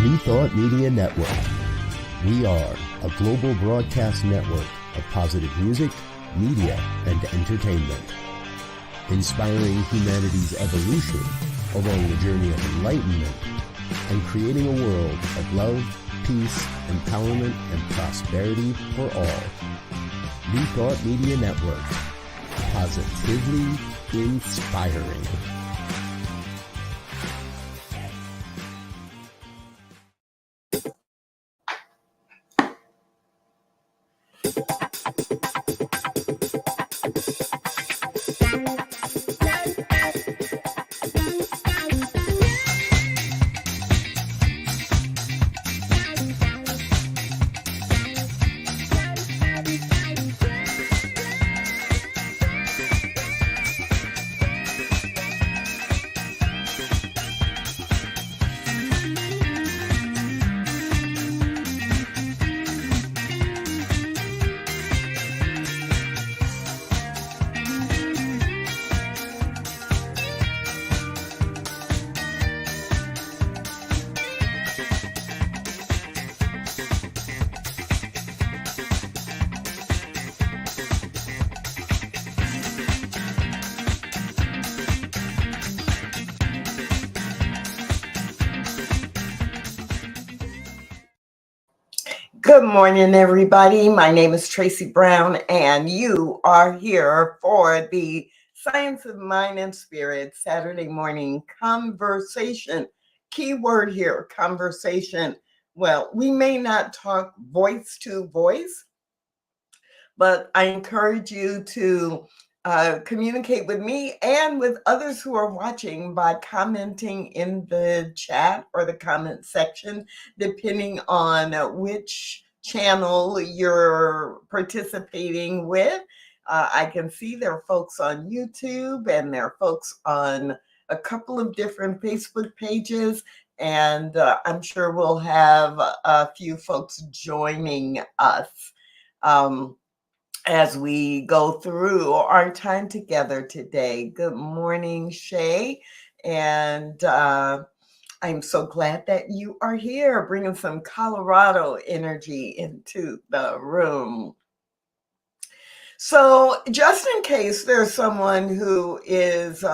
New Thought Media Network. We are a global broadcast network of positive music, media, and entertainment, inspiring humanity's evolution along the journey of enlightenment and creating a world of love, peace, empowerment, and prosperity for all. New Thought Media Network. Positively inspiring. Good morning, everybody. My name is Tracy Brown, and you are here for the Science of Mind and Spirit Saturday morning conversation. Key word here, conversation. Well, we may not talk voice to voice, but I encourage you to communicate with me and with others who are watching by commenting in the chat or the comment section, depending on which channel you're participating with. I can see there are folks on YouTube and there are folks on a couple of different Facebook pages, and I'm sure we'll have a few folks joining us as we go through our time together today. Good morning, Shay. And I'm so glad that you are here, bringing some Colorado energy into the room. So just in case there's someone who is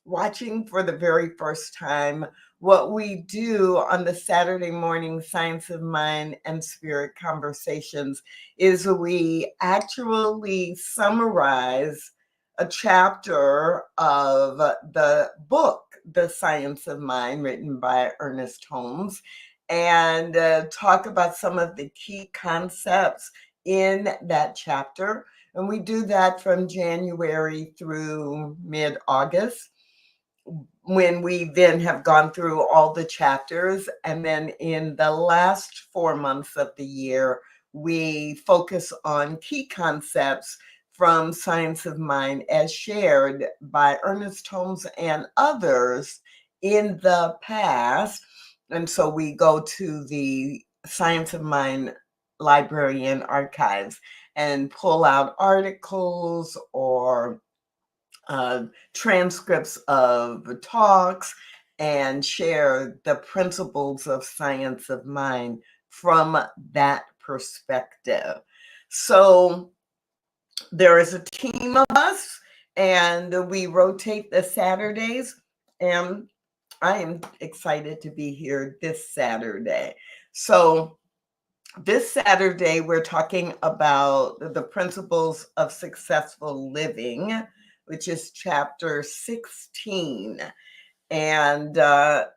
watching for the very first time, what we do on the Saturday morning Science of Mind and Spirit conversations is we actually summarize a chapter of the book, The Science of Mind, written by Ernest Holmes, and talk about some of the key concepts in that chapter. And we do that from January through mid-August, when we then have gone through all the chapters. And then in the last 4 months of the year, we focus on key concepts from Science of Mind as shared by Ernest Holmes and others in the past. And so we go to the Science of Mind library and archives and pull out articles or transcripts of talks and share the principles of Science of Mind from that perspective. So there is a team of us, and we rotate the Saturdays, and I am excited to be here this Saturday. So this Saturday, we're talking about the principles of successful living, which is chapter 16. And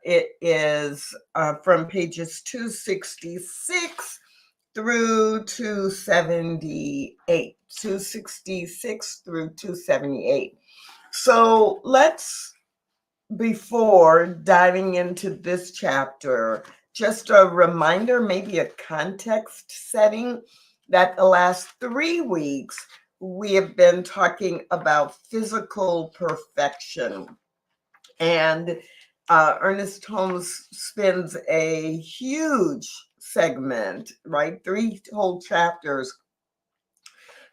it is from pages 266 through 278, 266 through 278. So let's, before diving into this chapter, just a reminder, maybe a context setting, that the last 3 weeks, we have been talking about physical perfection. And Ernest Holmes spends a huge segment, right? 3 whole chapters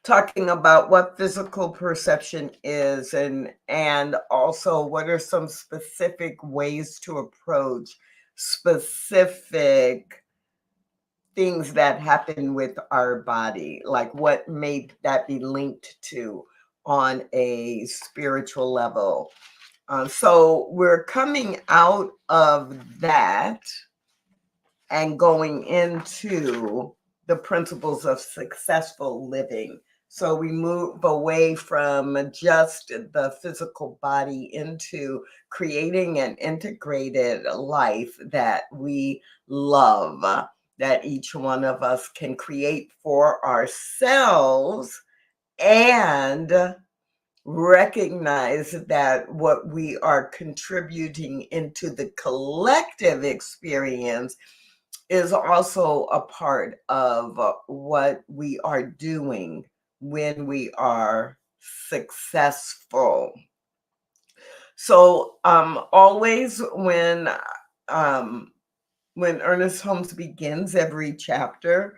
talking about what physical perception is, and also what are some specific ways to approach specific things that happen with our body, like what may that be linked to on a spiritual level. So we're coming out of that and going into the principles of successful living. So we move away from just the physical body into creating an integrated life that we love, that each one of us can create for ourselves, and recognize that what we are contributing into the collective experience is also a part of what we are doing when we are successful. So always when Ernest Holmes begins every chapter,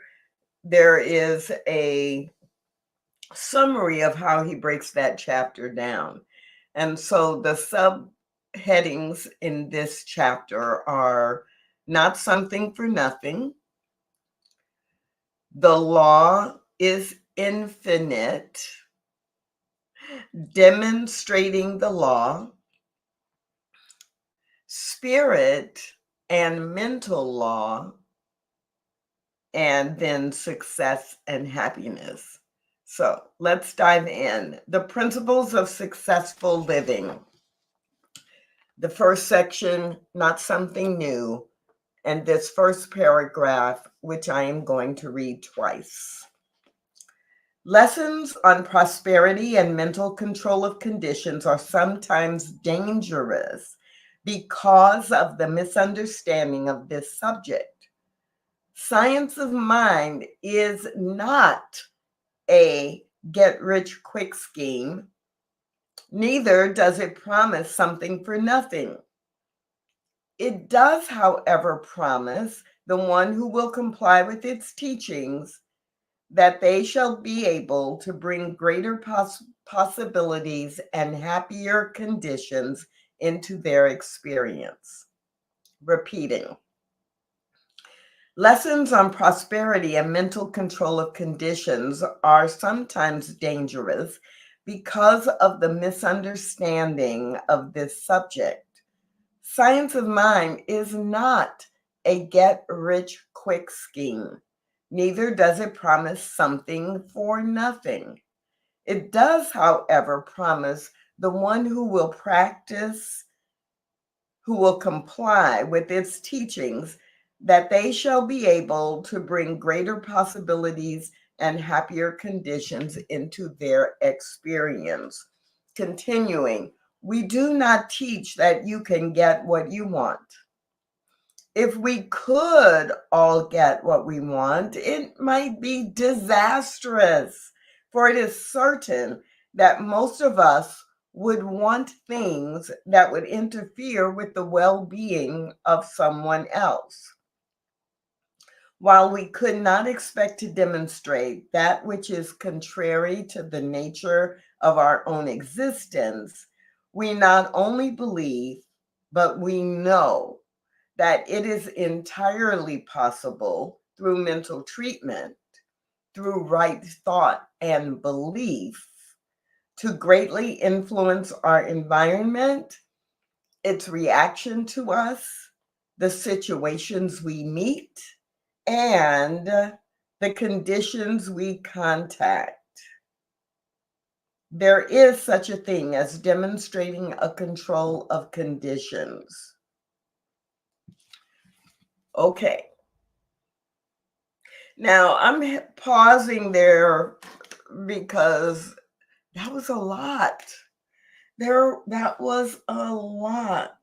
there is a summary of how he breaks that chapter down. And so the subheadings in this chapter are not something for nothing, the law is infinite, demonstrating the law, spirit and mental law, and then success and happiness. So let's dive in. The principles of successful living. The first section, not something new, and this first paragraph, which I am going to read twice. Lessons on prosperity and mental control of conditions are sometimes dangerous because of the misunderstanding of this subject. Science of mind is not a get rich quick scheme, neither does it promise something for nothing. It does, however, promise the one who will comply with its teachings that they shall be able to bring greater possibilities and happier conditions into their experience. Repeating. Lessons on prosperity and mental control of conditions are sometimes dangerous because of the misunderstanding of this subject. Science of mind is not a get rich quick scheme. Neither does it promise something for nothing. It does, however, promise the one who will practice, who will comply with its teachings, that they shall be able to bring greater possibilities and happier conditions into their experience. Continuing, we do not teach that you can get what you want. If we could all get what we want, it might be disastrous, for it is certain that most of us would want things that would interfere with the well being of someone else. While we could not expect to demonstrate that which is contrary to the nature of our own existence, we not only believe, but we know that it is entirely possible through mental treatment, through right thought and belief, to greatly influence our environment, its reaction to us, the situations we meet, and the conditions we contact. There is such a thing as demonstrating a control of conditions. Okay. Now I'm pausing there because that was a lot. That was a lot.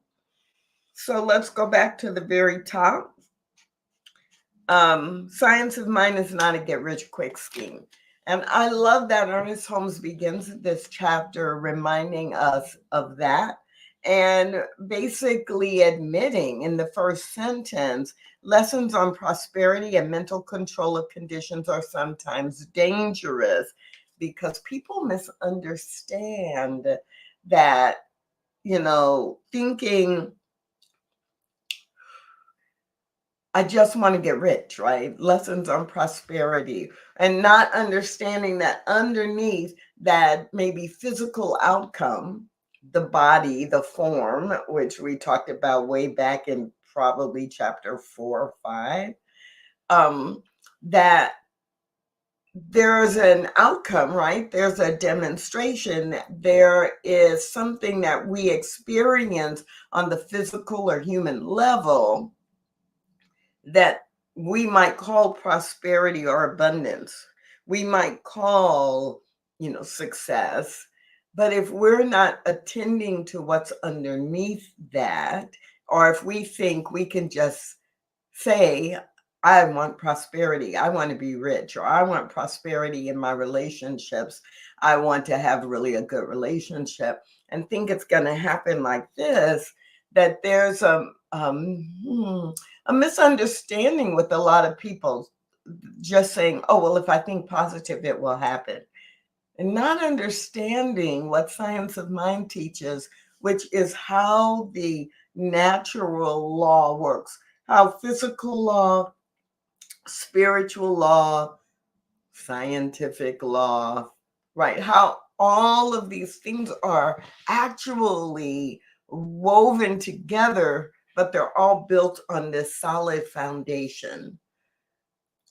So let's go back to the very top. Science of mind is not a get rich quick scheme. And I love that Ernest Holmes begins this chapter reminding us of that and basically admitting in the first sentence, lessons on prosperity and mental control of conditions are sometimes dangerous because people misunderstand that, thinking I just want to get rich, right? Lessons on prosperity, and not understanding that underneath that maybe physical outcome, the body, the form, which we talked about way back in probably chapter 4 or 5, that there's an outcome, right? There's a demonstration. There is something that we experience on the physical or human level that we might call prosperity or abundance. We might call, success. But if we're not attending to what's underneath that, or if we think we can just say, I want prosperity, I want to be rich, or I want prosperity in my relationships, I want to have really a good relationship, and think it's going to happen like this, that there's a misunderstanding with a lot of people just saying, oh, well, if I think positive, it will happen. And not understanding what science of mind teaches, which is how the natural law works, how physical law, spiritual law, scientific law, right? How all of these things are actually woven together, but they're all built on this solid foundation.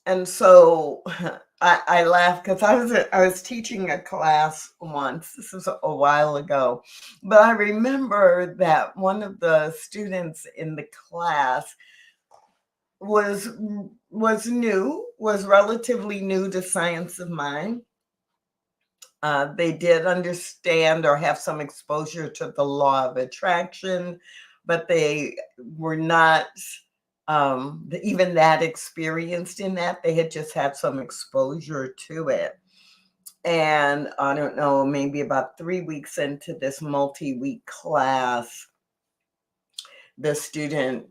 And so I laugh because I was teaching a class once. This was a while ago, but I remember that one of the students in the class was was relatively new to science of mind. They did understand or have some exposure to the law of attraction, but they were not even that experienced in that. They had just had some exposure to it. And I don't know, maybe about 3 weeks into this multi-week class, the student,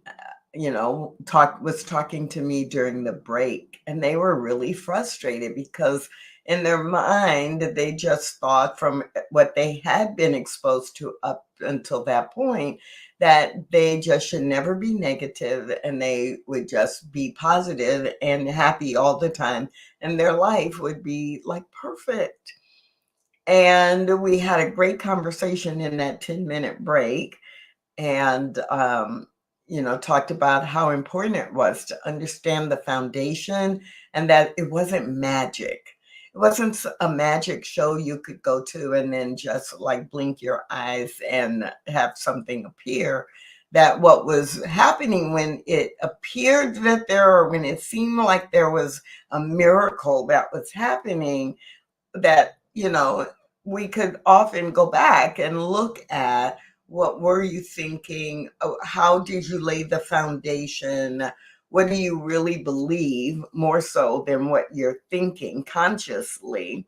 was talking to me during the break, and they were really frustrated because in their mind, they just thought from what they had been exposed to up until that point that they just should never be negative and they would just be positive and happy all the time, and their life would be like perfect. And we had a great conversation in that 10-minute break, and talked about how important it was to understand the foundation, and that it wasn't magic. It wasn't a magic show you could go to and then just like blink your eyes and have something appear. That what was happening when it appeared that when it seemed like there was a miracle that was happening, that we could often go back and look at, what were you thinking? How did you lay the foundation? What do you really believe, more so than what you're thinking consciously?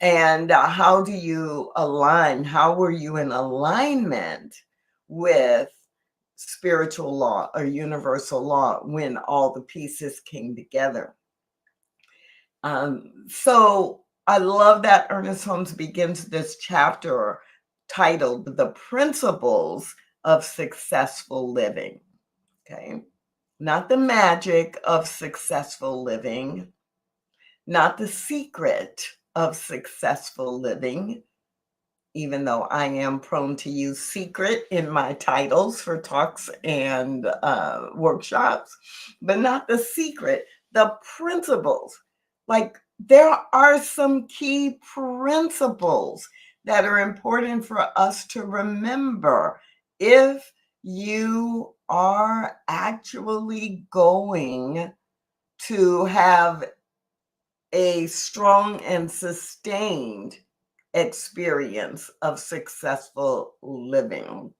And how do you align? How were you in alignment with spiritual law or universal law when all the pieces came together? So I love that Ernest Holmes begins this chapter titled The Principles of Successful Living. Okay. Not the magic of successful living, not the secret of successful living, even though I am prone to use secret in my titles for talks and workshops, but not the secret, the principles. Like, there are some key principles that are important for us to remember if you are actually going to have a strong and sustained experience of successful living.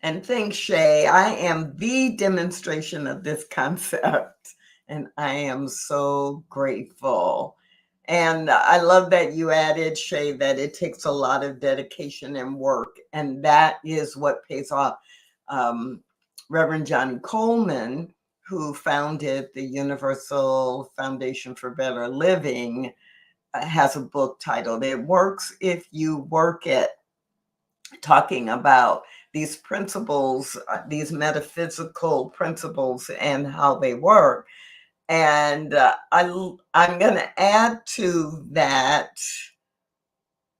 And thanks, Shay. I am the demonstration of this concept, and I am so grateful. And I love that you added, Shay, that it takes a lot of dedication and work, and that is what pays off. Reverend Johnny Coleman, who founded the Universal Foundation for Better Living, has a book titled It Works If You Work It, talking about these principles, these metaphysical principles and how they work. And I'm going to add to that.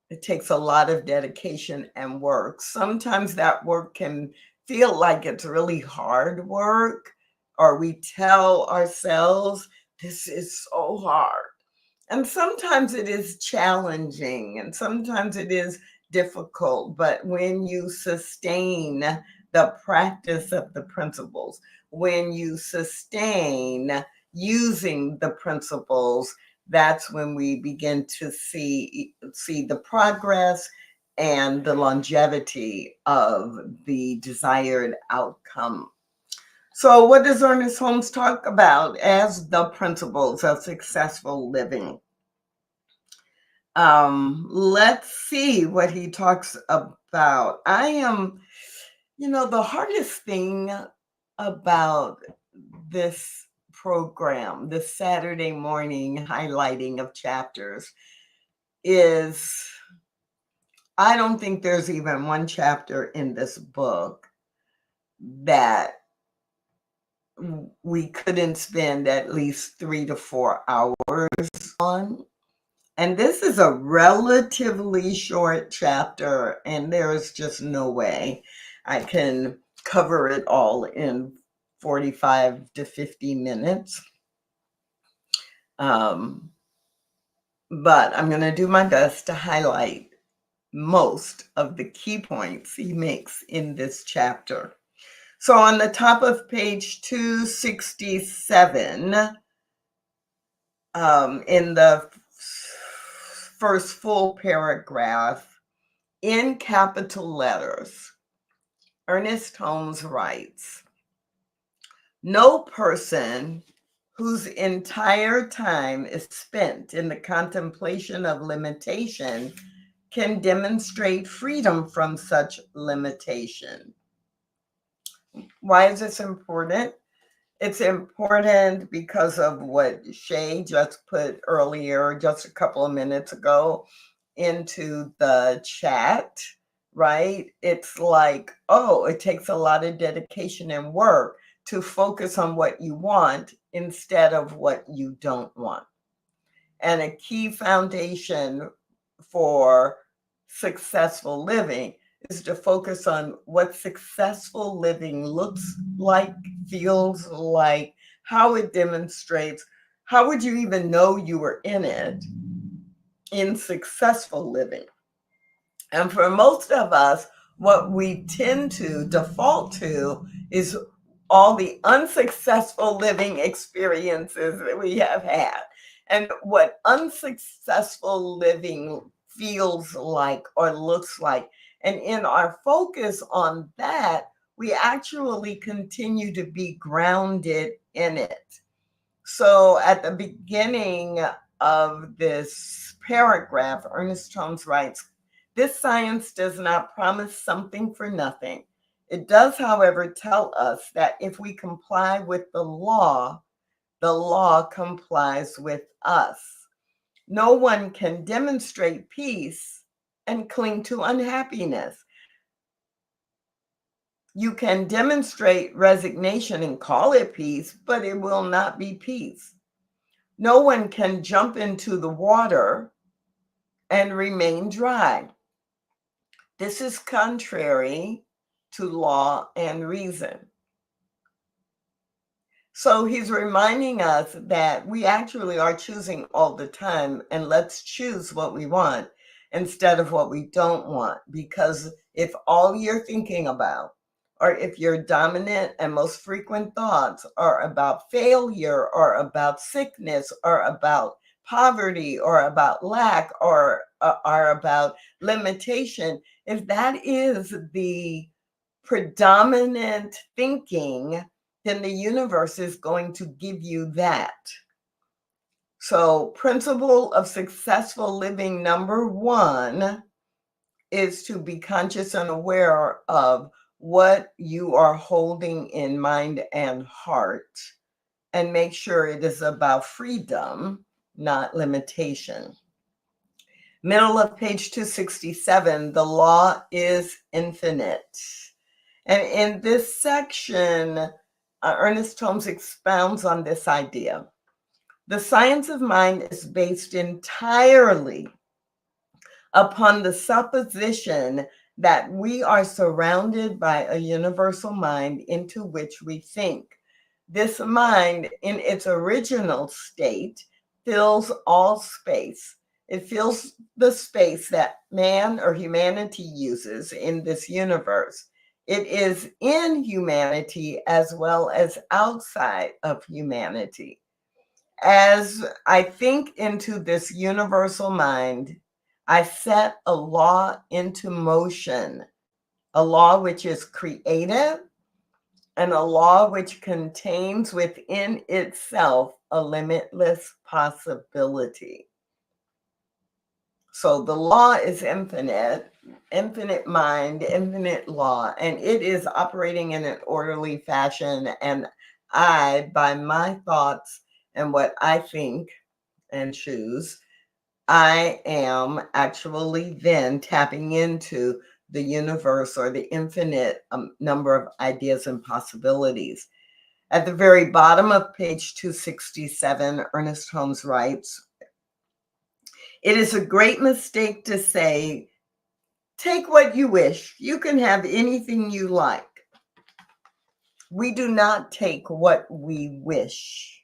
It takes a lot of dedication and work. Sometimes that work can feel like it's really hard work, or we tell ourselves, this is so hard. And sometimes it is challenging and sometimes it is difficult. But when you sustain the practice of the principles, when you sustain using the principles, that's when we begin to see the progress and the longevity of the desired outcome. So, what does Ernest Holmes talk about as the principles of successful living? Let's see what he talks about. The hardest thing about this program, this Saturday morning highlighting of chapters, is I don't think there's even one chapter in this book that we couldn't spend at least 3 to 4 hours on. And this is a relatively short chapter, and there's just no way I can cover it all in 45 to 50 minutes. But I'm going to do my best to highlight most of the key points he makes in this chapter. So on the top of page 267, in the first full paragraph, in capital letters, Ernest Holmes writes, "No person whose entire time is spent in the contemplation of limitation can demonstrate freedom from such limitation." Why is this important? It's important because of what Shay just put earlier, just a couple of minutes ago, into the chat, right? It's like, it takes a lot of dedication and work to focus on what you want instead of what you don't want. And a key foundation for successful living is to focus on what successful living looks like, feels like, how it demonstrates. How would you even know you were in it in successful living? And for most of us, what we tend to default to is all the unsuccessful living experiences that we have had, and what unsuccessful living feels like or looks like. And in our focus on that, we actually continue to be grounded in it. So at the beginning of this paragraph, Ernest Holmes writes, "This science does not promise something for nothing. It does, however, tell us that if we comply with the law complies with us. No one can demonstrate peace and cling to unhappiness. You can demonstrate resignation and call it peace, but it will not be peace. No one can jump into the water and remain dry. This is contrary to law and reason." So he's reminding us that we actually are choosing all the time, and let's choose what we want instead of what we don't want. Because if all you're thinking about, or if your dominant and most frequent thoughts are about failure or about sickness or about poverty or about lack or are about limitation, if that is the predominant thinking, then the universe is going to give you that. So, principle of successful living number 1 is to be conscious and aware of what you are holding in mind and heart, and make sure it is about freedom, not limitation. Middle of page 267, the law is infinite. And in this section, Ernest Holmes expounds on this idea. The science of mind is based entirely upon the supposition that we are surrounded by a universal mind into which we think. This mind, in its original state, fills all space. It fills the space that man or humanity uses in this universe. It is in humanity as well as outside of humanity. As I think into this universal mind, I set a law into motion, a law which is creative and a law which contains within itself a limitless possibility. So the law is infinite, infinite mind, infinite law, and it is operating in an orderly fashion. And I, by my thoughts and what I think and choose, I am actually then tapping into the universe or the infinite number of ideas and possibilities. At the very bottom of page 267, Ernest Holmes writes, "It is a great mistake to say, take what you wish. You can have anything you like. We do not take what we wish,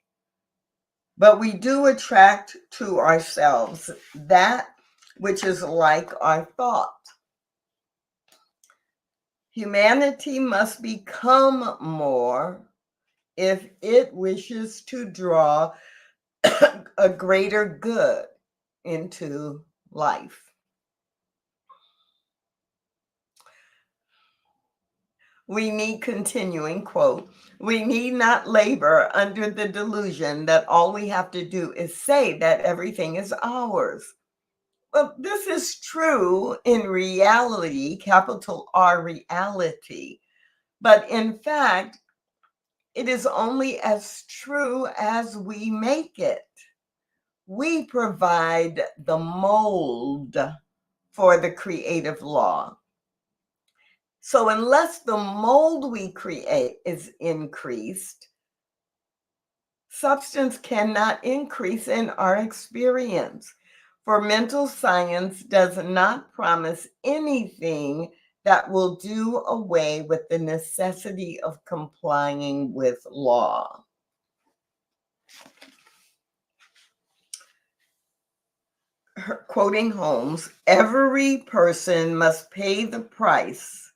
but we do attract to ourselves that which is like our thought. Humanity must become more if it wishes to draw a greater good into life." We need, continuing quote, "We need not labor under the delusion that all we have to do is say that everything is ours." Well, this is true in reality, capital R reality. But in fact, it is only as true as we make it. We provide the mold for the creative law. So unless the mold we create is increased, substance cannot increase in our experience. For mental science does not promise anything that will do away with the necessity of complying with law. Quoting Holmes, "Every person must pay the price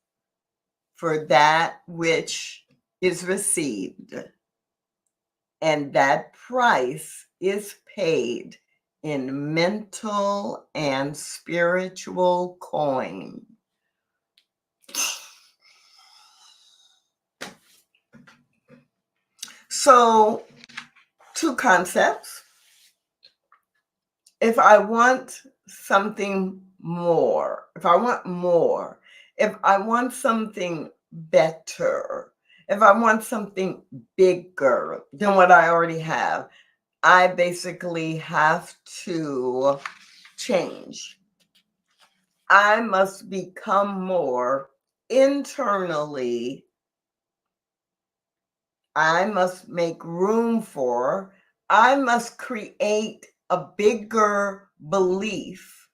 for that which is received, and that price is paid in mental and spiritual coin." So, two concepts. If I want something more, if I want more, if I want something better, if I want something bigger than what I already have, I basically have to change. I must become more internally. I must make room for, I must create a bigger belief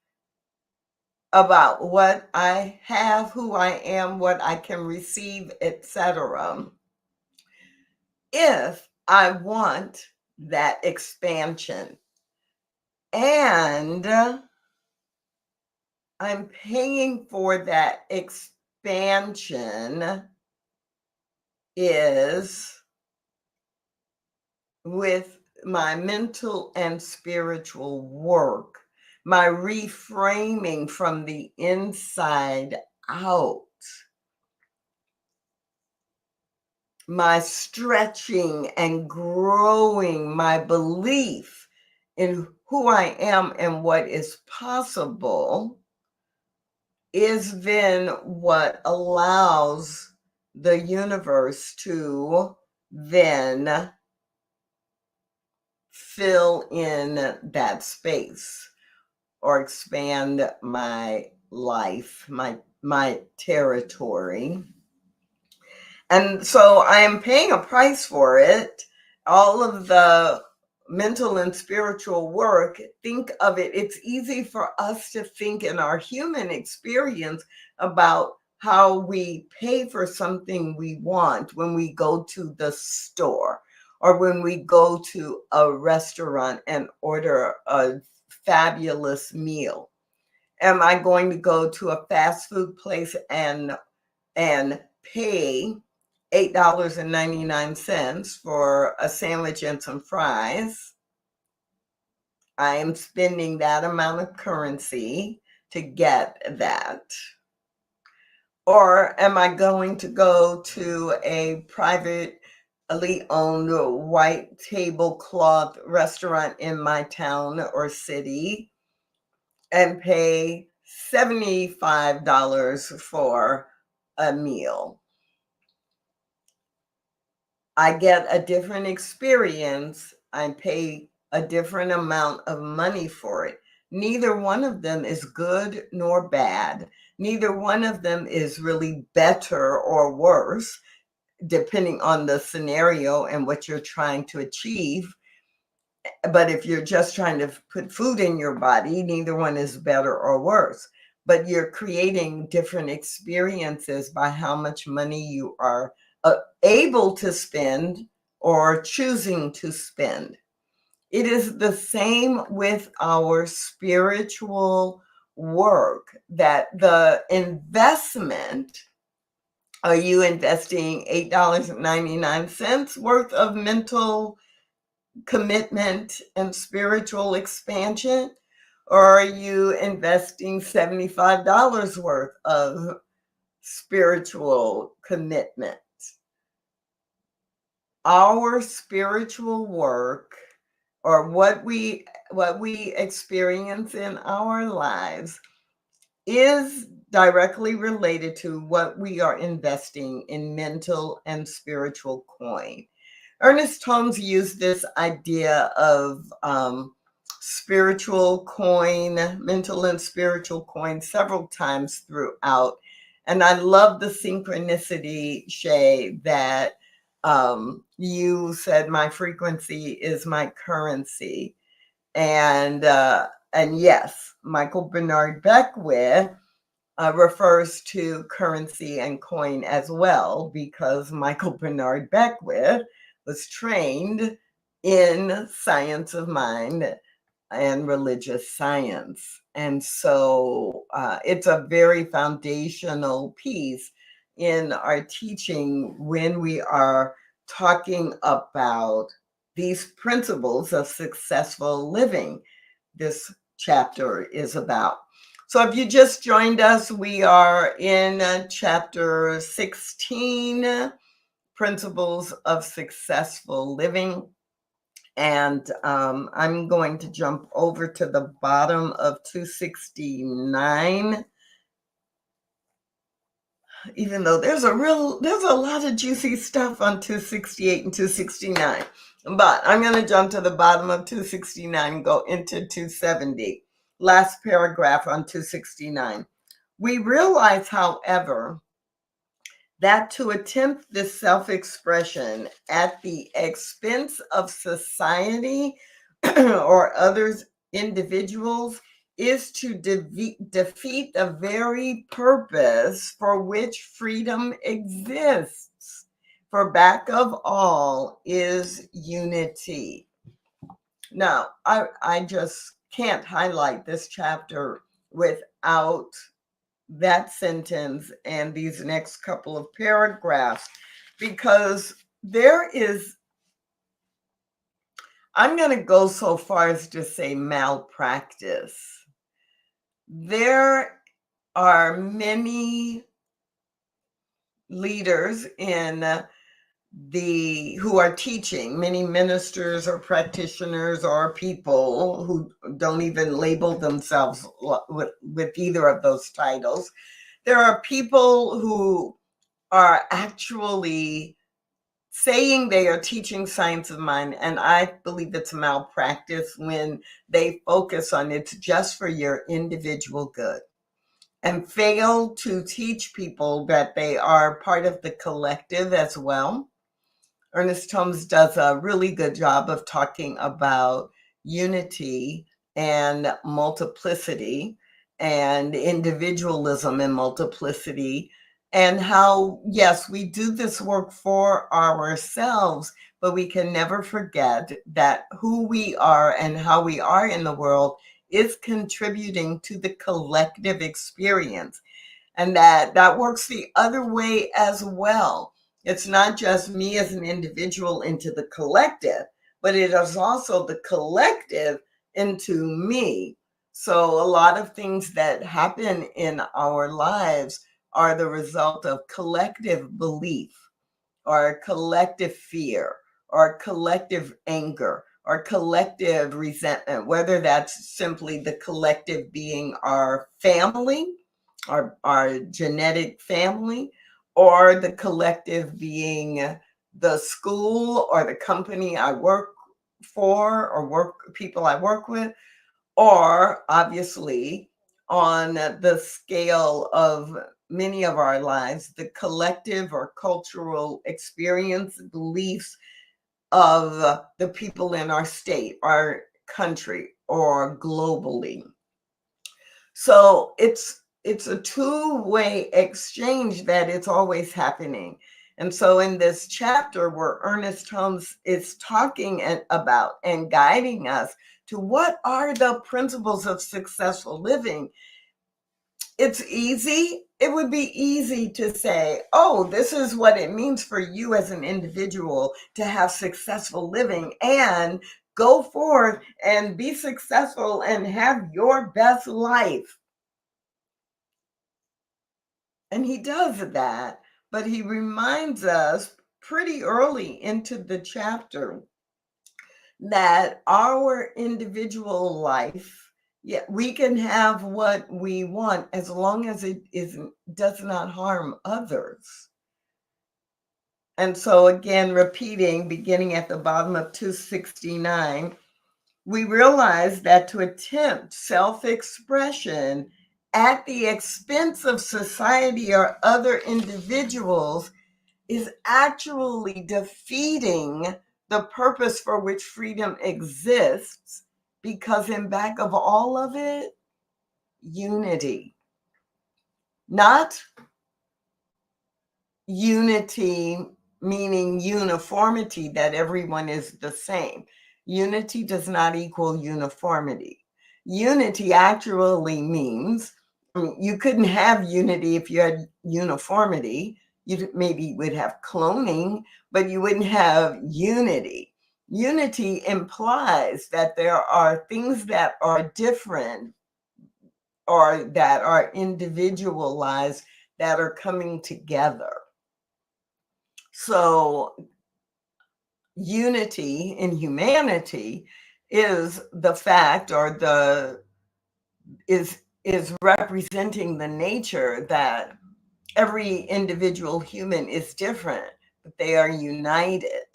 about what I have, who I am, what I can receive, etc. if I want that expansion. And I'm paying for that expansion is with my mental and spiritual work, my reframing from the inside out, my stretching and growing my belief in who I am and what is possible is then what allows the universe to then fill in that space or expand my life, my territory. And so I am paying a price for it. All of the mental and spiritual work, think of it. It's easy for us to think in our human experience about how we pay for something we want when we go to the store or when we go to a restaurant and order a fabulous meal. Am I going to go to a fast food place and pay $8.99 for a sandwich and some fries? I am spending that amount of currency to get that. Or am I going to go to a private, elite owned white tablecloth restaurant in my town or city and pay $75 for a meal? I get a different experience. I pay a different amount of money for it. Neither one of them is good nor bad. Neither one of them is really better or worse, depending on the scenario and what you're trying to achieve. But if you're just trying to put food in your body, neither one is better or worse. But you're creating different experiences by how much money you are able to spend or choosing to spend. It is the same with our spiritual work, that the investment, are you investing $8.99 worth of mental commitment and spiritual expansion? Or are you investing $75 worth of spiritual commitment? Our spiritual work, or what we experience in our lives, is directly related to what we are investing in mental and spiritual coin. Ernest Holmes used this idea of spiritual coin, mental and spiritual coin, several times throughout. And I love the synchronicity, Shay, that you said my frequency is my currency. And yes, Michael Bernard Beckwith refers to currency and coin as well, because Michael Bernard Beckwith was trained in science of mind and religious science. And so it's a very foundational piece in our teaching when we are talking about these principles of successful living. This chapter is about. So if you just joined us, we are in chapter 16, Principles of Successful Living. And I'm going to jump over to the bottom of 269, even though there's a lot of juicy stuff on 268 and 269. But I'm going to jump to the bottom of 269 and go into 270. Last paragraph on 269. We realize, however, that to attempt this self-expression at the expense of society or others, individuals, is to defeat the very purpose for which freedom exists. For back of all is unity. Now, I just can't highlight this chapter without that sentence and these next couple of paragraphs, because I'm going to go so far as to say malpractice. There are many leaders who are teaching, many ministers or practitioners or people who don't even label themselves with either of those titles. There are people who are actually saying they are teaching science of mind, and I believe it's malpractice when they focus on it's just for your individual good. and fail to teach people that they are part of the collective as well. Ernest Holmes does a really good job of talking about unity and multiplicity and individualism and multiplicity, and how, yes, we do this work for ourselves, but we can never forget that who we are and how we are in the world is contributing to the collective experience, and that works the other way as well. It's not just me as an individual into the collective, but it is also the collective into me. So a lot of things that happen in our lives are the result of collective belief or collective fear or collective anger or collective resentment, whether that's simply the collective being our family, our genetic family, or the collective being the school or the company I work for or people I work with, or obviously on the scale of many of our lives, the collective or cultural experience, beliefs of the people in our state, our country, or globally. So it's a two-way exchange that it's always happening. And so in this chapter where Ernest Holmes is talking about and guiding us to what are the principles of successful living, it's easy. It would be easy to say, oh, this is what it means for you as an individual to have successful living and go forth and be successful and have your best life. And he does that, but he reminds us pretty early into the chapter that our individual life, yeah, we can have what we want as long as it does not harm others. And so again, repeating, beginning at the bottom of 269, we realize that to attempt self-expression at the expense of society or other individuals is actually defeating the purpose for which freedom exists, because in back of all of it, unity. Not unity meaning uniformity, that everyone is the same. Unity does not equal uniformity. Unity actually means, you couldn't have unity if you had uniformity. You maybe would have cloning, but you wouldn't have unity. Unity implies that there are things that are different or that are individualized that are coming together. So unity in humanity is the fact, or is representing the nature that every individual human is different, but they are united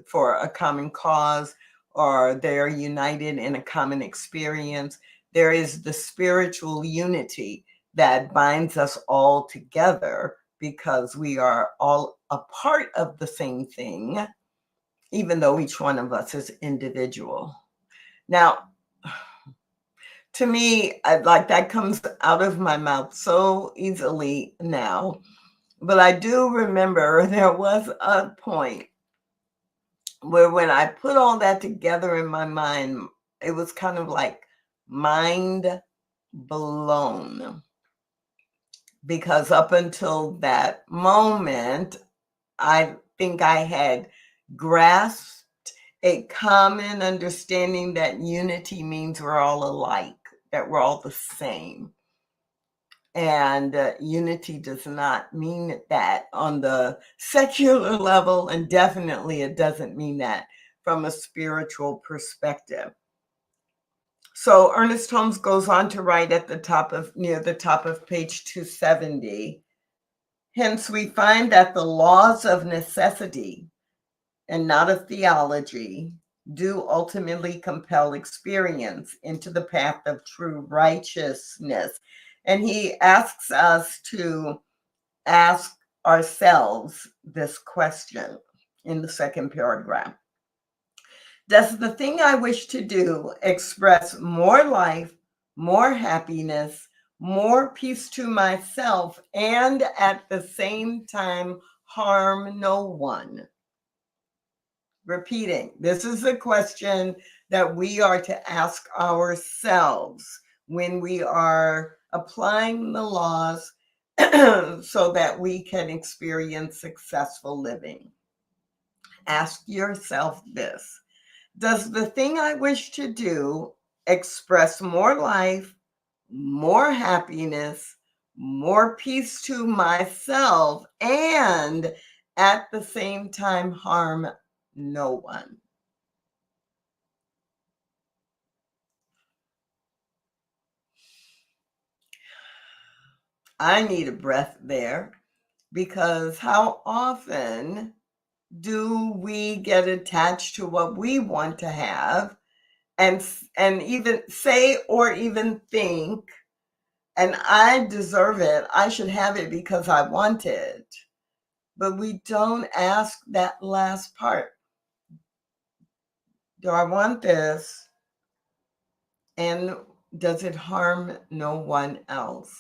for a common cause, or they are united in a common experience. There is the spiritual unity that binds us all together because we are all a part of the same thing, even though each one of us is individual. Now, to me, like that comes out of my mouth so easily now, but I do remember there was a point where when I put all that together in my mind, it was kind of like mind blown. Because up until that moment, I think I had grasped a common understanding that unity means we're all alike, that we're all the same. And unity does not mean that on the secular level, and definitely it doesn't mean that from a spiritual perspective. So Ernest Holmes goes on to write at the top of, near the top of page 270, hence we find that the laws of necessity and not of theology do ultimately compel experience into the path of true righteousness. And he asks us to ask ourselves this question in the second paragraph. Does the thing I wish to do express more life, more happiness, more peace to myself, and at the same time harm no one? Repeating, this is a question that we are to ask ourselves when we are applying the laws so that we can experience successful living. Ask yourself this. Does the thing I wish to do express more life, more happiness, more peace to myself, and at the same time harm no one? I need a breath there, because how often do we get attached to what we want to have and even say or even think, and I deserve it, I should have it because I want it. But we don't ask that last part. Do I want this? And does it harm no one else?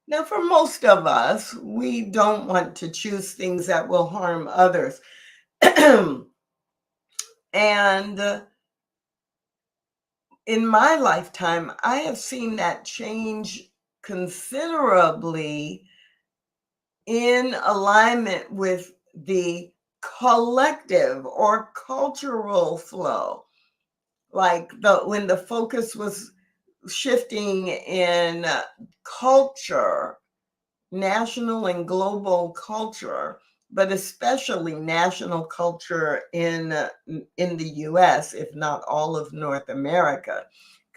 Now, for most of us, we don't want to choose things that will harm others. And in my lifetime, I have seen that change considerably in alignment with the collective or cultural flow. Like when the focus was shifting in culture, national and global culture, but especially national culture in the US, if not all of North America,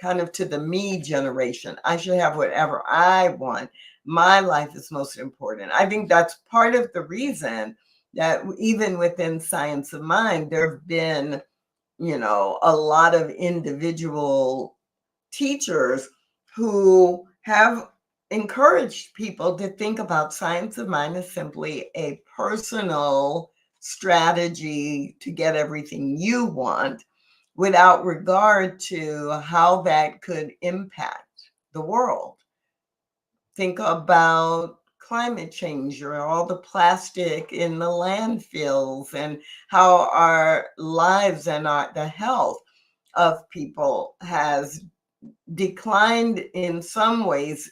kind of to the me generation. I should have whatever I want. My life is most important. I think that's part of the reason that even within Science of Mind, there have been, a lot of individual teachers who have encouraged people to think about Science of Mind as simply a personal strategy to get everything you want without regard to how that could impact the world. Think about climate change or all the plastic in the landfills and how our lives and the health of people has declined in some ways,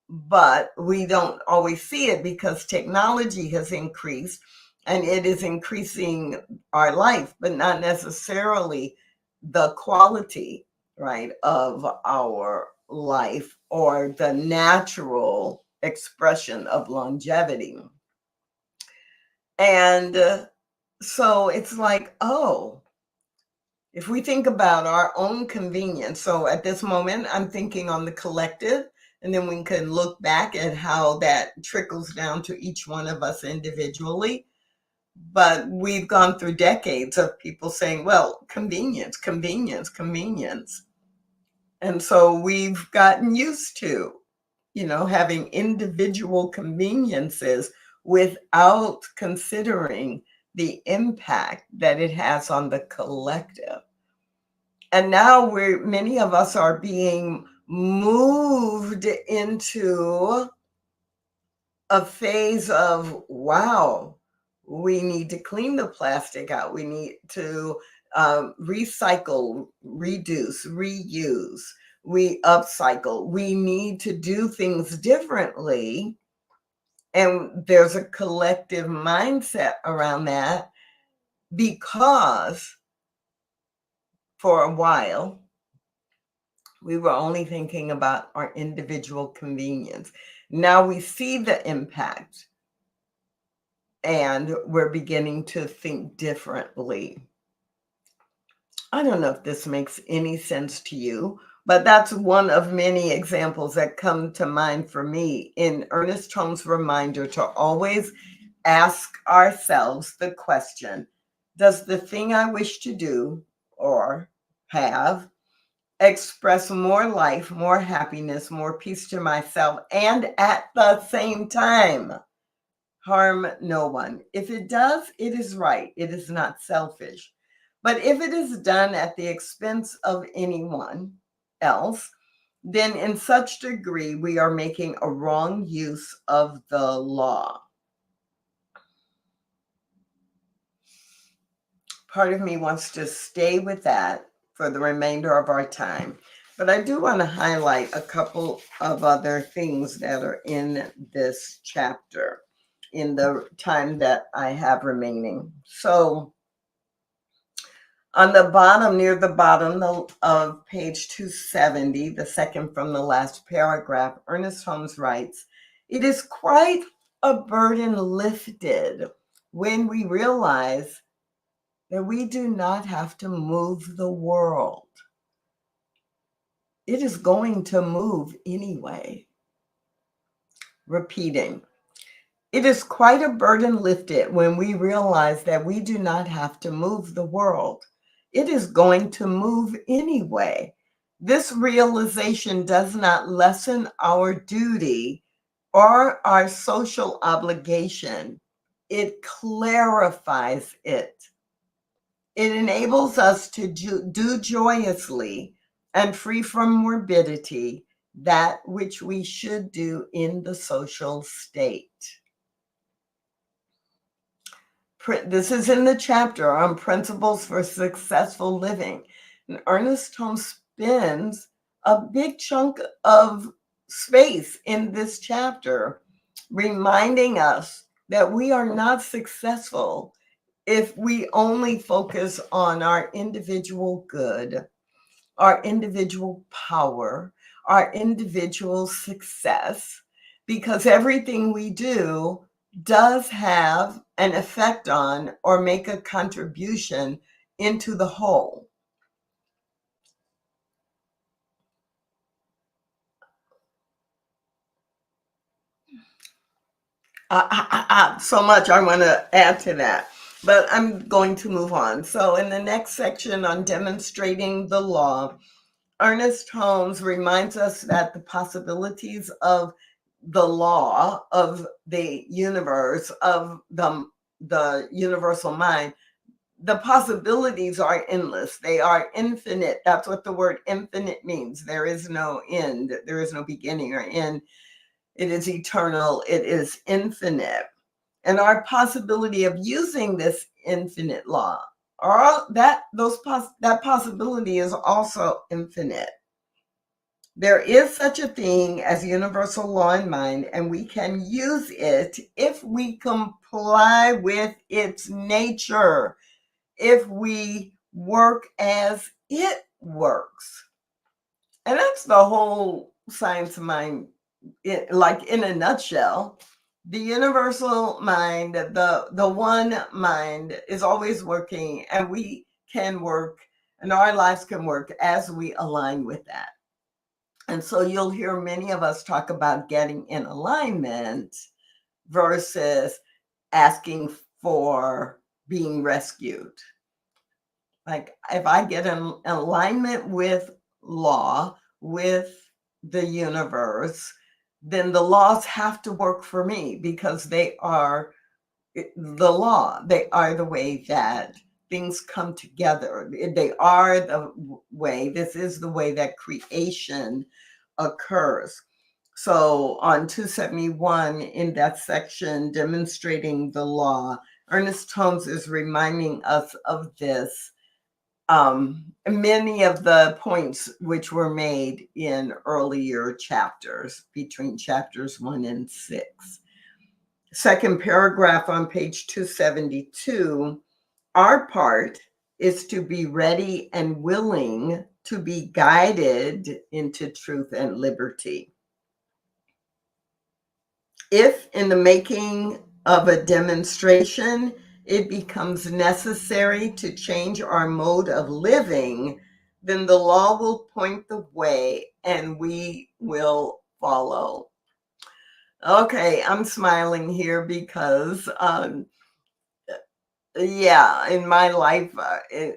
but we don't always see it because technology has increased and it is increasing our life, but not necessarily the quality, right, of our life or the natural expression of longevity. And so it's like, oh, if we think about our own convenience, so at this moment, I'm thinking on the collective, and then we can look back at how that trickles down to each one of us individually. But we've gone through decades of people saying, well, convenience, convenience, convenience. And so we've gotten used to, having individual conveniences without considering the impact that it has on the collective. And now many of us are being moved into a phase of, wow, we need to clean the plastic out. We need to recycle, reduce, reuse, we upcycle. We need to do things differently. And there's a collective mindset around that because for a while, we were only thinking about our individual convenience. Now we see the impact and we're beginning to think differently. I don't know if this makes any sense to you, but that's one of many examples that come to mind for me in Ernest Holmes' reminder to always ask ourselves the question, does the thing I wish to do or have express more life, more happiness, more peace to myself, and at the same time, harm no one. If it does, it is right. It is not selfish. But if it is done at the expense of anyone else, then in such degree we are making a wrong use of the law. Part of me wants to stay with that for the remainder of our time. But I do want to highlight a couple of other things that are in this chapter in the time that I have remaining. So, on the bottom, near the bottom of page 270, the second from the last paragraph, Ernest Holmes writes, "It is quite a burden lifted when we realize that we do not have to move the world. It is going to move anyway." Repeating, it is quite a burden lifted when we realize that we do not have to move the world. It is going to move anyway. This realization does not lessen our duty or our social obligation. It clarifies it. It enables us to do joyously and free from morbidity that which we should do in the social state. This is in the chapter on principles for successful living. And Ernest Holmes spends a big chunk of space in this chapter reminding us that we are not successful if we only focus on our individual good, our individual power, our individual success, because everything we do does have an effect on or make a contribution into the whole. So much I want to add to that, but I'm going to move on. So in the next section on demonstrating the law, Ernest Holmes reminds us that the possibilities of the law of the universe, of the universal mind, the possibilities are endless. They are infinite. That's what the word infinite means. There is no end. There is no beginning or end. It is eternal. It is infinite. And our possibility of using this infinite law, or that possibility is also infinite. There is such a thing as universal law in mind, and we can use it if we comply with its nature, if we work as it works. And that's the whole science of mind, like in a nutshell. The universal mind, the one mind is always working, and we can work, and our lives can work as we align with that. And so you'll hear many of us talk about getting in alignment versus asking for being rescued. Like if I get in alignment with law, with the universe, then the laws have to work for me because they are the law. They are the way that things come together. They are the way, this is the way that creation occurs. So on 271, in that section demonstrating the law, Ernest Holmes is reminding us of this. Many of the points which were made in earlier chapters, between chapters 1 and 6. Second paragraph on page 272, our part is to be ready and willing to be guided into truth and liberty. If in the making of a demonstration, it becomes necessary to change our mode of living, then the law will point the way and we will follow. Okay, I'm smiling here because Yeah, in my life,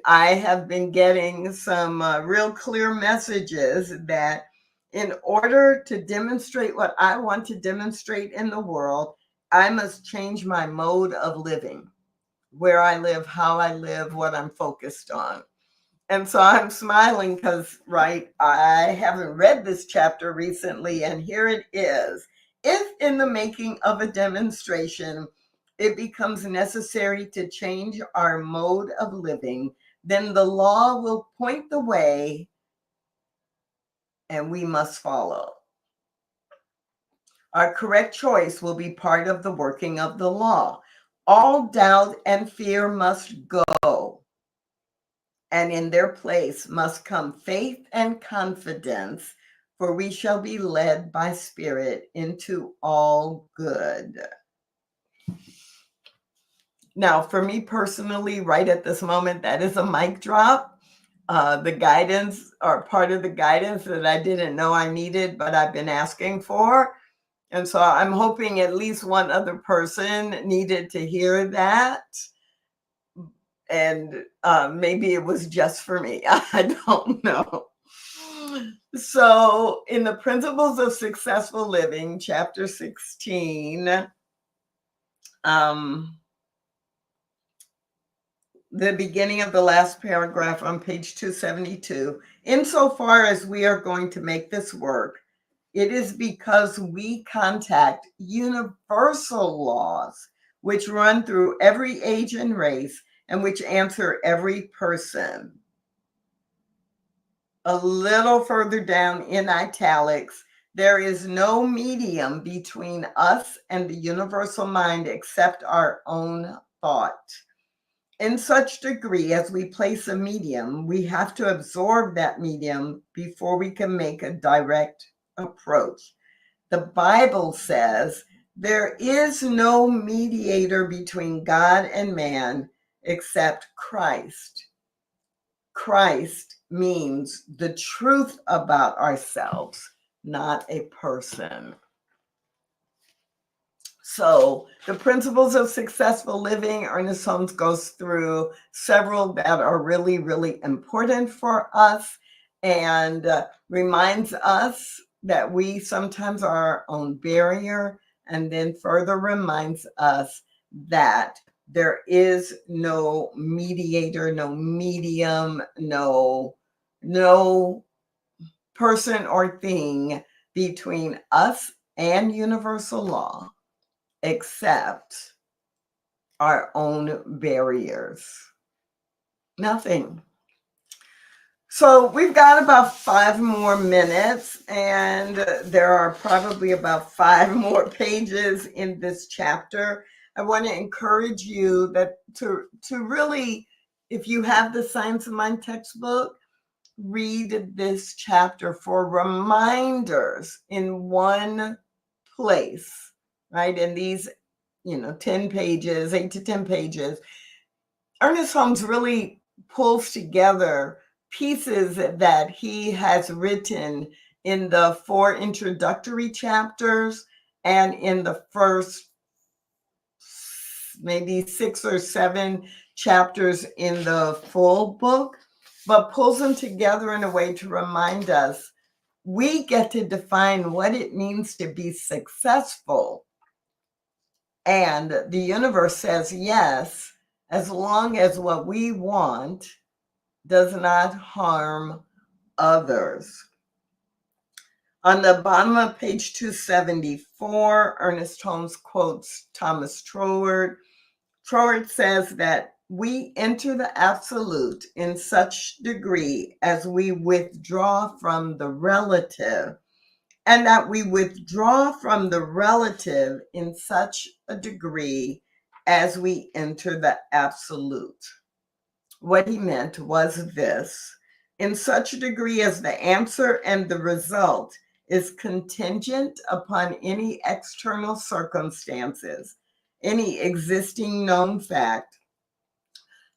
I have been getting some real clear messages that in order to demonstrate what I want to demonstrate in the world, I must change my mode of living, where I live, how I live, what I'm focused on. And so I'm smiling because, right, I haven't read this chapter recently, and here it is. If in the making of a demonstration, it becomes necessary to change our mode of living, then the law will point the way and we must follow. Our correct choice will be part of the working of the law. All doubt and fear must go, and in their place must come faith and confidence, for we shall be led by Spirit into all good. Now, for me personally, right at this moment, that is a mic drop. The guidance, or part of the guidance that I didn't know I needed, but I've been asking for. And so I'm hoping at least one other person needed to hear that. And maybe it was just for me. I don't know. So, in the Principles of Successful Living, chapter 16, the beginning of the last paragraph on page 272, insofar as we are going to make this work, it is because we contact universal laws which run through every age and race and which answer every person. A little further down in italics, there is no medium between us and the universal mind except our own thought. In such degree as we place a medium, we have to absorb that medium before we can make a direct approach. The Bible says there is no mediator between God and man except Christ. Christ means the truth about ourselves, not a person. So the Principles of Successful Living, Ernest Holmes goes through several that are really, really important for us, and reminds us that we sometimes are our own barrier, and then further reminds us that there is no mediator, no medium, no person or thing between us and universal law except our own barriers. Nothing. So we've got about 5 more minutes, and there are probably about 5 more pages in this chapter. I want to encourage you that to really, if you have the Science of Mind textbook, read this chapter for reminders in one place, right? In these 10 pages, 8 to 10 pages, Ernest Holmes really pulls together pieces that he has written in the 4 introductory chapters and in the first maybe 6 or 7 chapters in the full book, but pulls them together in a way to remind us we get to define what it means to be successful. And the universe says yes, as long as what we want does not harm others. On the bottom of page 274, Ernest Holmes quotes Thomas Troward. Troward says that we enter the absolute in such degree as we withdraw from the relative, and that we withdraw from the relative in such a degree as we enter the absolute. What he meant was this: in such a degree as the answer and the result is contingent upon any external circumstances, any existing known fact,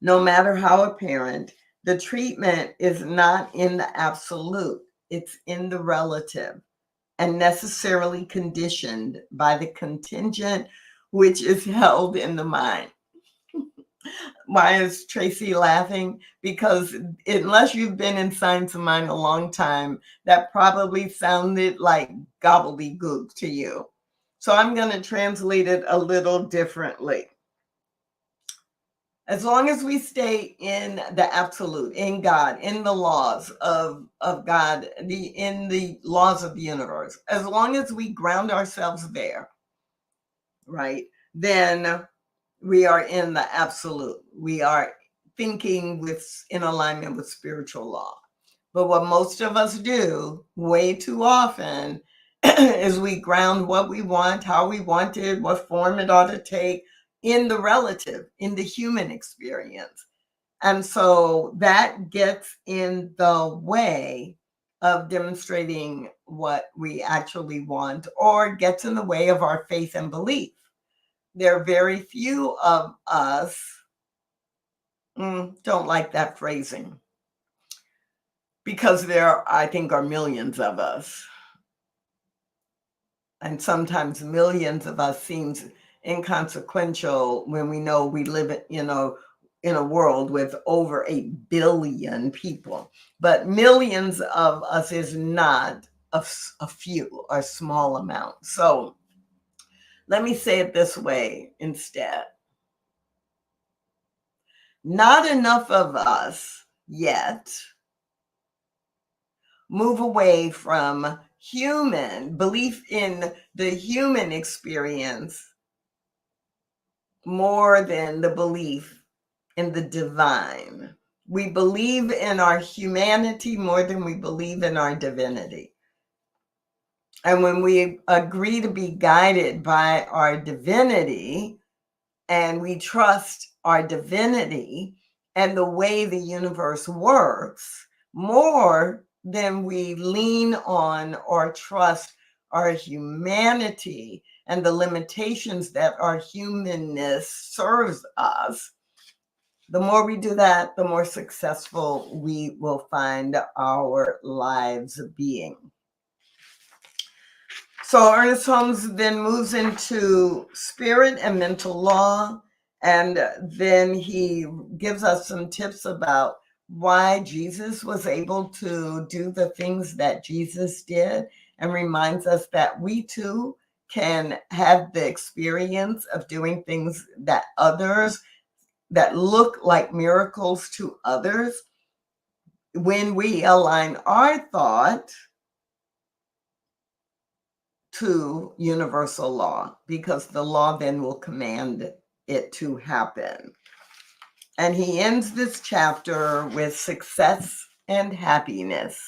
no matter how apparent, the treatment is not in the absolute, it's in the relative, and necessarily conditioned by the contingent which is held in the mind. Why is Tracy laughing? Because unless you've been in Science of Mind a long time, that probably sounded like gobbledygook to you. So I'm going to translate it a little differently. As long as we stay in the absolute, in God, in the laws of God, in the laws of the universe, as long as we ground ourselves there, right, then we are in the absolute. We are thinking in alignment with spiritual law. But what most of us do way too often is we ground what we want, how we want it, what form it ought to take in the relative, in the human experience. And so that gets in the way of demonstrating what we actually want, or gets in the way of our faith and belief. There are very few of us, don't like that phrasing, because there, I think, are millions of us. And sometimes millions of us seems inconsequential when we know we live, in a world with over 8 billion people. But millions of us is not a few or small amount. So let me say it this way instead. Not enough of us yet move away from human belief in the human experience more than the belief in the divine. We believe in our humanity more than we believe in our divinity. And when we agree to be guided by our divinity, and we trust our divinity and the way the universe works more than we lean on or trust our humanity and the limitations that our humanness serves us, the more we do that, the more successful we will find our lives being. So Ernest Holmes then moves into spirit and mental law, and then he gives us some tips about why Jesus was able to do the things that Jesus did, and reminds us that we too can have the experience of doing things that look like miracles to others when we align our thought to universal law, because the law then will command it to happen. And he ends this chapter with success and happiness.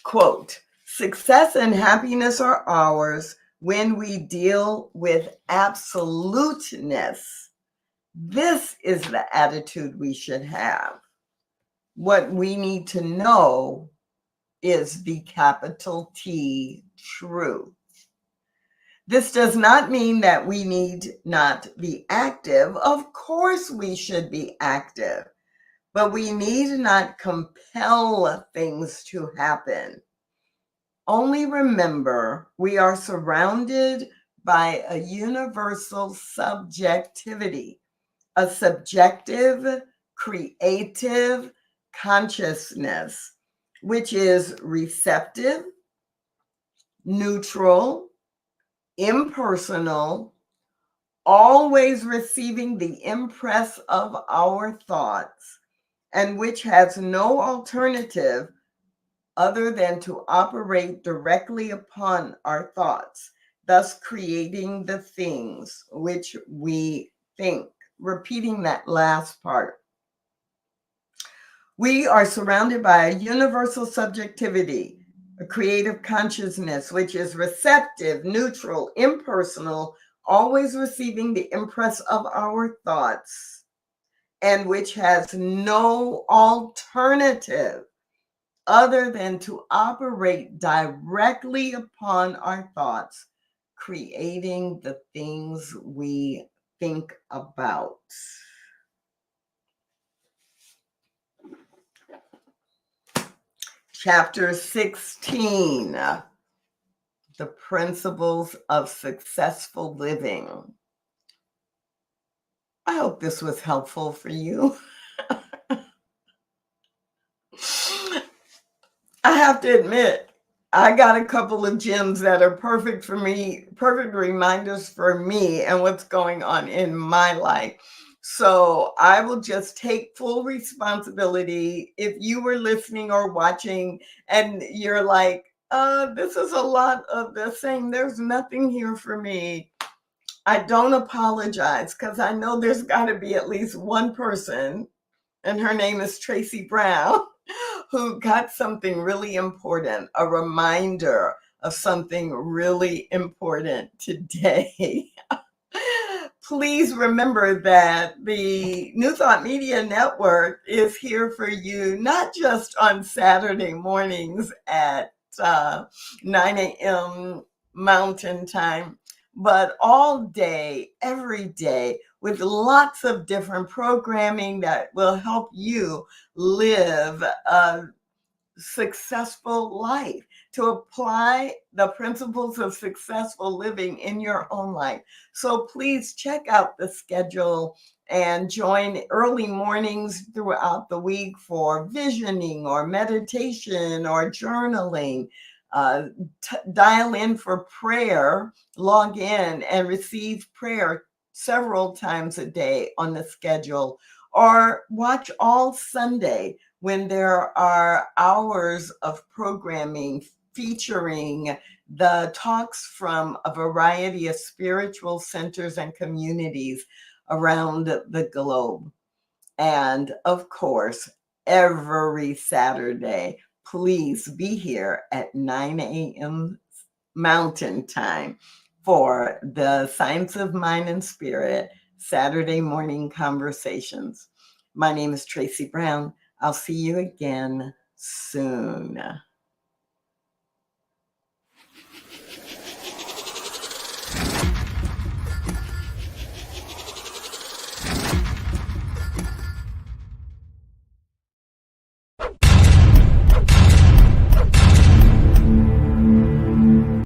Quote, "Success and happiness are ours when we deal with absoluteness. This is the attitude we should have. What we need to know is the capital T truth. This does not mean that we need not be active. Of course we should be active, but we need not compel things to happen. Only remember, we are surrounded by a universal subjectivity, a subjective, creative consciousness, which is receptive, neutral, impersonal, always receiving the impress of our thoughts, and which has no alternative other than to operate directly upon our thoughts, thus creating the things which we think." Repeating that last part. We are surrounded by a universal subjectivity, a creative consciousness, which is receptive, neutral, impersonal, always receiving the impress of our thoughts, and which has no alternative other than to operate directly upon our thoughts, creating the things we think about. Chapter 16, the principles of successful living. I hope this was helpful for you. I have to admit, I got a couple of gems that are perfect for me, perfect reminders for me and what's going on in my life. So I will just take full responsibility. If you were listening or watching and you're like, this is a lot of the same, there's nothing here for me. I don't apologize because I know there's got to be at least one person, and her name is Tracy Brown, who got something really important, a reminder of something really important today. Please remember that the New Thought Media Network is here for you, not just on Saturday mornings at 9 a.m. Mountain Time, but all day, every day, with lots of different programming that will help you live a successful life, to apply the principles of successful living in your own life. So please check out the schedule and join early mornings throughout the week for visioning or meditation or journaling. Uh, Dial in for prayer, log in and receive prayer several times a day on the schedule, or watch all Sunday when there are hours of programming featuring the talks from a variety of spiritual centers and communities around the globe. And of course, every Saturday, please be here at 9 a.m. Mountain Time for the Science of Mind and Spirit Saturday morning conversations. My name is Tracy Brown. I'll see you again soon.